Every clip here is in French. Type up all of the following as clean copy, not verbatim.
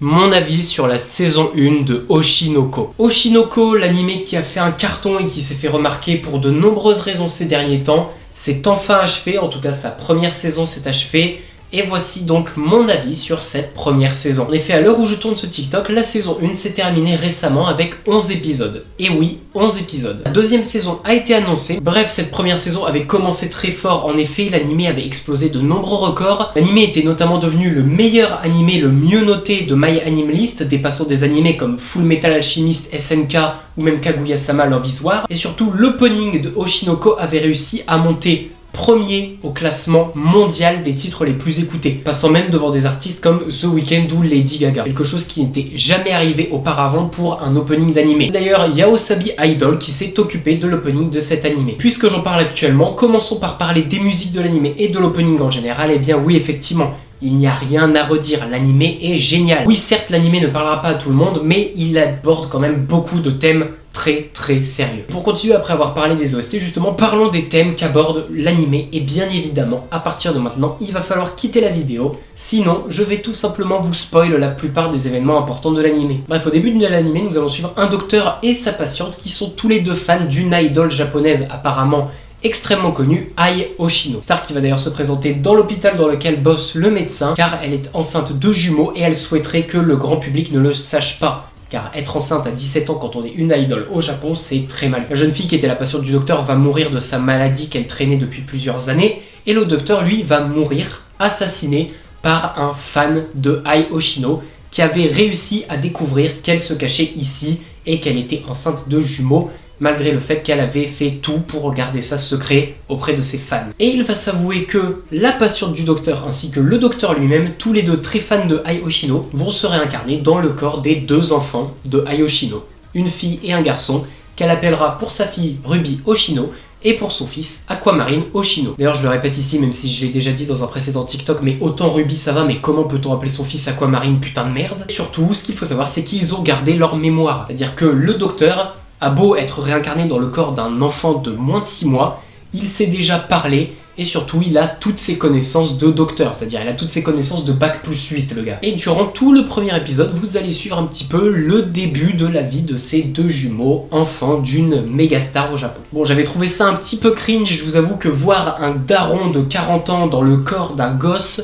Mon avis sur la saison 1 de Oshinoko. Oshinoko, l'anime qui a fait un carton et qui s'est fait remarquer pour de nombreuses raisons ces derniers temps, c'est enfin achevé, en tout cas sa première saison s'est achevée. Et voici donc mon avis sur cette première saison. En effet, à l'heure où je tourne ce TikTok, la saison 1 s'est terminée récemment avec 11 épisodes. Et oui, 11 épisodes. La deuxième saison a été annoncée. Bref, cette première saison avait commencé très fort. En effet, l'anime avait explosé de nombreux records. L'anime était notamment devenu le meilleur anime le mieux noté de My Anime List, dépassant des animés comme Full Metal Alchemist, SNK ou même Kaguya-sama Love is War. Et surtout, l'opening de Oshinoko avait réussi à monter premier au classement mondial des titres les plus écoutés, passant même devant des artistes comme The Weeknd ou Lady Gaga, quelque chose qui n'était jamais arrivé auparavant pour un opening d'anime. D'ailleurs, Yaosabi Idol qui s'est occupé de l'opening de cet anime. Puisque j'en parle actuellement, commençons par parler des musiques de l'anime et de l'opening en général. Et bien oui, effectivement, il n'y a rien à redire, l'anime est génial. Oui, certes, l'anime ne parlera pas à tout le monde, mais il aborde quand même beaucoup de thèmes très sérieux. Pour continuer, après avoir parlé des OST, justement, parlons des thèmes qu'aborde l'anime. Et bien évidemment, à partir de maintenant, il va falloir quitter la vidéo, sinon je vais tout simplement vous spoil la plupart des événements importants de l'anime. Bref, au début de l'anime, nous allons suivre un docteur et sa patiente qui sont tous les deux fans d'une idole japonaise apparemment extrêmement connue, Ai Hoshino. Star qui va d'ailleurs se présenter dans l'hôpital dans lequel bosse le médecin, car elle est enceinte de jumeaux et elle souhaiterait que le grand public ne le sache pas. Car être enceinte à 17 ans quand on est une idole au Japon, c'est très mal. La jeune fille qui était la patiente du docteur va mourir de sa maladie qu'elle traînait depuis plusieurs années, et le docteur, lui, va mourir assassiné par un fan de Ai Hoshino qui avait réussi à découvrir qu'elle se cachait ici et qu'elle était enceinte de jumeaux, malgré le fait qu'elle avait fait tout pour garder ça secret auprès de ses fans. Et il va s'avouer que la patiente du docteur ainsi que le docteur lui-même, tous les deux très fans de Ai Hoshino, vont se réincarner dans le corps des deux enfants de Ai Hoshino, une fille et un garçon, qu'elle appellera pour sa fille Ruby Hoshino et pour son fils Aquamarine Hoshino. D'ailleurs je le répète ici, même si je l'ai déjà dit dans un précédent TikTok, mais autant Ruby ça va, mais comment peut-on appeler son fils Aquamarine, putain de merde. Et surtout, ce qu'il faut savoir, c'est qu'ils ont gardé leur mémoire, c'est-à-dire que le docteur a beau être réincarné dans le corps d'un enfant de moins de 6 mois, il sait déjà parler et surtout il a toutes ses connaissances de docteur, c'est-à-dire il a toutes ses connaissances de bac plus 8 le gars. Et durant tout le premier épisode, vous allez suivre un petit peu le début de la vie de ces deux jumeaux, enfants d'une méga star au Japon. Bon, j'avais trouvé ça un petit peu cringe, je vous avoue que voir un daron de 40 ans dans le corps d'un gosse,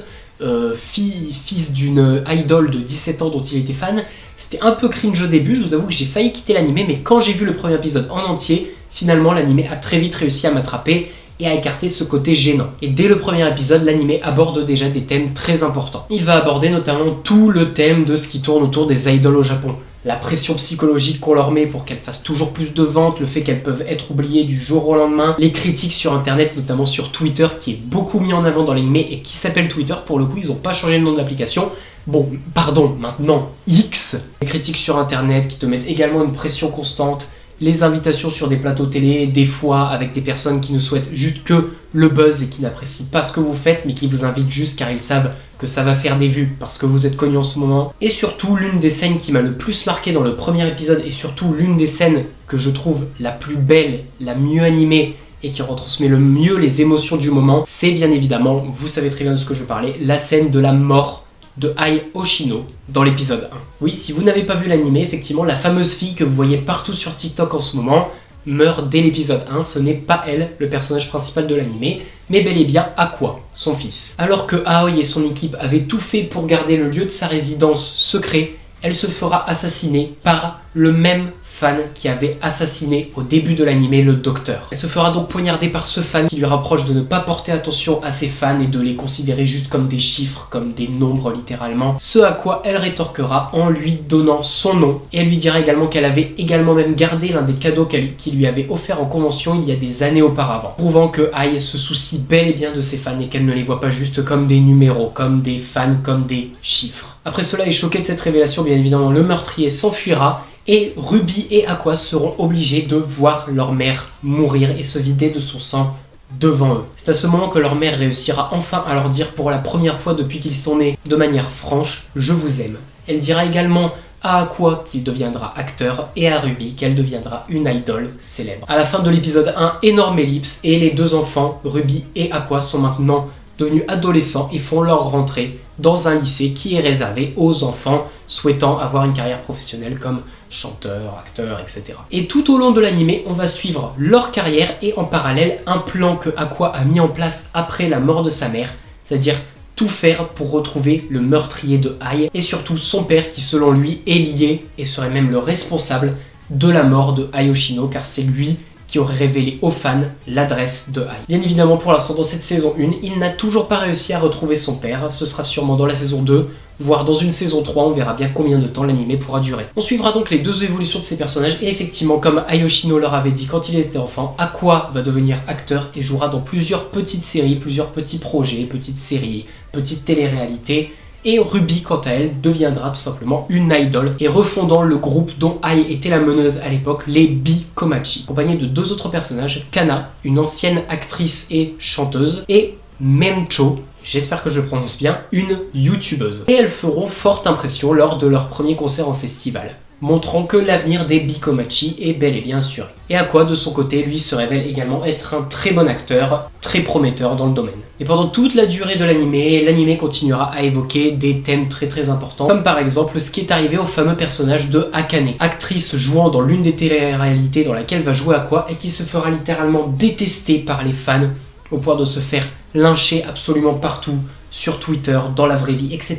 fils d'une idole de 17 ans dont il était fan, c'était un peu cringe au début, je vous avoue que j'ai failli quitter l'anime, mais quand j'ai vu le premier épisode en entier, finalement l'anime a très vite réussi à m'attraper et à écarter ce côté gênant. Et dès le premier épisode, l'anime aborde déjà des thèmes très importants. Il va aborder notamment tout le thème de ce qui tourne autour des idoles au Japon. La pression psychologique qu'on leur met pour qu'elles fassent toujours plus de ventes, le fait qu'elles peuvent être oubliées du jour au lendemain, les critiques sur internet, notamment sur Twitter, qui est beaucoup mis en avant dans l'anime et qui s'appelle Twitter, pour le coup ils n'ont pas changé le nom de l'application. Bon, pardon, maintenant X. Les critiques sur internet qui te mettent également une pression constante, les invitations sur des plateaux télé, des fois avec des personnes qui ne souhaitent juste que le buzz et qui n'apprécient pas ce que vous faites, mais qui vous invitent juste car ils savent que ça va faire des vues parce que vous êtes connu en ce moment. Et surtout, l'une des scènes qui m'a le plus marqué dans le premier épisode, et surtout l'une des scènes que je trouve la plus belle, la mieux animée, et qui retransmet le mieux les émotions du moment, c'est bien évidemment, vous savez très bien de ce que je parlais, la scène de la mort de Ai Hoshino dans l'épisode 1. Oui, si vous n'avez pas vu l'anime, effectivement, la fameuse fille que vous voyez partout sur TikTok en ce moment meurt dès l'épisode 1. Ce n'est pas elle, le personnage principal de l'anime, mais bel et bien Aqua, son fils. Alors que Aoi et son équipe avaient tout fait pour garder le lieu de sa résidence secret, elle se fera assassiner par le même fan qui avait assassiné au début de l'anime le docteur. Elle se fera donc poignarder par ce fan qui lui rapproche de ne pas porter attention à ses fans et de les considérer juste comme des chiffres, comme des nombres littéralement. Ce à quoi elle rétorquera en lui donnant son nom. Et elle lui dira également qu'elle avait également même gardé l'un des cadeaux qu'il lui avait offert en convention il y a des années auparavant. Prouvant que Ai se soucie bel et bien de ses fans et qu'elle ne les voit pas juste comme des numéros, comme des fans, comme des chiffres. Après cela, et choqué de cette révélation, bien évidemment le meurtrier s'enfuira et Ruby et Aqua seront obligés de voir leur mère mourir et se vider de son sang devant eux. C'est à ce moment que leur mère réussira enfin à leur dire pour la première fois depuis qu'ils sont nés de manière franche « Je vous aime ». Elle dira également à Aqua qu'il deviendra acteur et à Ruby qu'elle deviendra une idole célèbre. À la fin de l'épisode 1, énorme ellipse et les deux enfants, Ruby et Aqua, sont maintenant devenus adolescents et font leur rentrée dans un lycée qui est réservé aux enfants souhaitant avoir une carrière professionnelle comme chanteur, acteur, etc. Et tout au long de l'animé, on va suivre leur carrière et en parallèle un plan que Aqua a mis en place après la mort de sa mère, c'est-à-dire tout faire pour retrouver le meurtrier de Ai et surtout son père qui selon lui est lié et serait même le responsable de la mort de Ai Yoshino car c'est lui qui aurait révélé aux fans l'adresse de Ai. Bien évidemment pour l'instant dans cette saison 1, il n'a toujours pas réussi à retrouver son père, ce sera sûrement dans la saison 2, voire dans une saison 3, on verra bien combien de temps l'anime pourra durer. On suivra donc les deux évolutions de ces personnages et effectivement comme Ai Yoshino leur avait dit quand il était enfant, Aqua va devenir acteur et jouera dans plusieurs petites séries, plusieurs petits projets, petites séries, petites téléréalités. Et Ruby, quant à elle, deviendra tout simplement une idol et refondant le groupe dont Ai était la meneuse à l'époque, les Bikomachi, accompagnée de deux autres personnages, Kana, une ancienne actrice et chanteuse, et Mencho, j'espère que je le prononce bien, une youtubeuse. Et elles feront forte impression lors de leur premier concert en festival, montrant que l'avenir des Bikomachi est bel et bien assuré. Et Aqua, de son côté, lui se révèle également être un très bon acteur, très prometteur dans le domaine. Et pendant toute la durée de l'anime continuera à évoquer des thèmes très importants, comme par exemple ce qui est arrivé au fameux personnage de Akane, actrice jouant dans l'une des téléréalités dans laquelle va jouer Aqua et qui se fera littéralement détester par les fans, au point de se faire lyncher absolument partout, sur Twitter, dans la vraie vie, etc.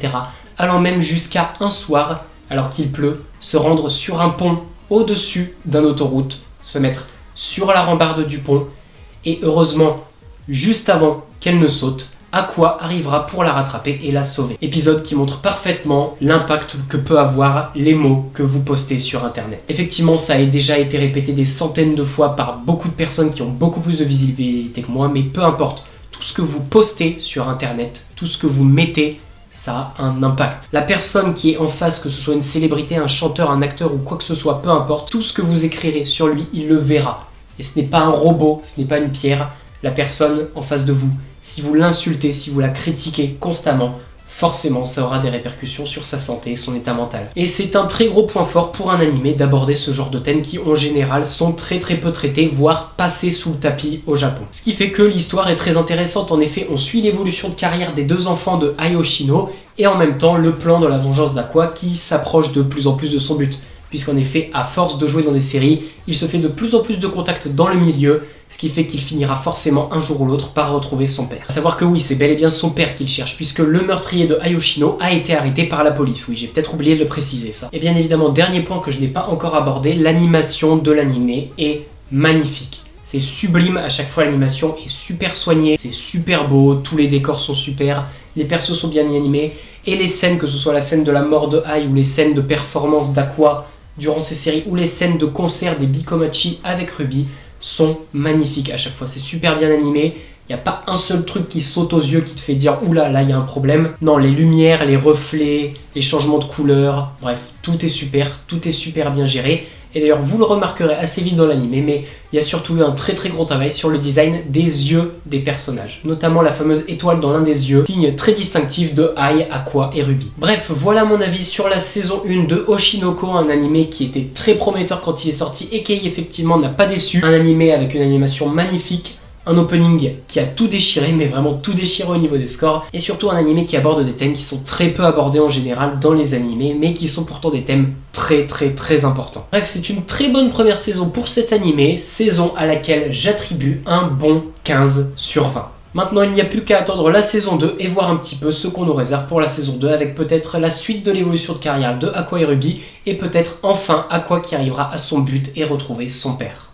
Allant même jusqu'à un soir, alors qu'il pleut, se rendre sur un pont au-dessus d'un autoroute, se mettre sur la rambarde du pont, et heureusement, juste avant qu'elle ne saute, Aqua arrivera pour la rattraper et la sauver. Épisode qui montre parfaitement l'impact que peut avoir les mots que vous postez sur internet. Effectivement, ça a déjà été répété des centaines de fois par beaucoup de personnes qui ont beaucoup plus de visibilité que moi, mais peu importe, tout ce que vous postez sur internet, tout ce que vous mettez, ça a un impact. La personne qui est en face, que ce soit une célébrité, un chanteur, un acteur ou quoi que ce soit, peu importe, tout ce que vous écrirez sur lui, il le verra. Et ce n'est pas un robot, ce n'est pas une pierre, la personne en face de vous. Si vous l'insultez, si vous la critiquez constamment, forcément ça aura des répercussions sur sa santé et son état mental. Et c'est un très gros point fort pour un animé d'aborder ce genre de thèmes qui en général sont très peu traités, voire passés sous le tapis au Japon. Ce qui fait que l'histoire est très intéressante, en effet on suit l'évolution de carrière des deux enfants de Ai Yoshino et en même temps le plan de la vengeance d'Aqua qui s'approche de plus en plus de son but. Puisqu'en effet, à force de jouer dans des séries, il se fait de plus en plus de contacts dans le milieu, ce qui fait qu'il finira forcément un jour ou l'autre par retrouver son père. A savoir que oui, c'est bel et bien son père qu'il cherche, puisque le meurtrier de Ai Yoshino a été arrêté par la police. Oui, j'ai peut-être oublié de le préciser ça. Et bien évidemment, dernier point que je n'ai pas encore abordé, l'animation de l'animé est magnifique. C'est sublime, à chaque fois l'animation est super soignée, c'est super beau, tous les décors sont super, les persos sont bien animés, et les scènes, que ce soit la scène de la mort de Ai ou les scènes de performance d'Aqua durant ces séries ou les scènes de concert des Bikomachi avec Ruby sont magnifiques à chaque fois, c'est super bien animé, il n'y a pas un seul truc qui saute aux yeux qui te fait dire oula là il y a un problème. Non, les lumières, les reflets, les changements de couleurs, bref, tout est super bien géré. Et d'ailleurs vous le remarquerez assez vite dans l'anime, mais il y a surtout eu un très gros travail sur le design des yeux des personnages. Notamment la fameuse étoile dans l'un des yeux, signe très distinctif de Ai, Aqua et Ruby. Bref, voilà mon avis sur la saison 1 de Oshinoko, un anime qui était très prometteur quand il est sorti et qui effectivement n'a pas déçu. Un anime avec une animation magnifique, un opening qui a tout déchiré, mais vraiment tout déchiré au niveau des scores, et surtout un anime qui aborde des thèmes qui sont très peu abordés en général dans les animés, mais qui sont pourtant des thèmes très importants. Bref, c'est une très bonne première saison pour cet animé, saison à laquelle j'attribue un bon 15 sur 20. Maintenant, il n'y a plus qu'à attendre la saison 2 et voir un petit peu ce qu'on nous réserve pour la saison 2 avec peut-être la suite de l'évolution de carrière de Aqua et Ruby et peut-être enfin Aqua qui arrivera à son but et retrouver son père.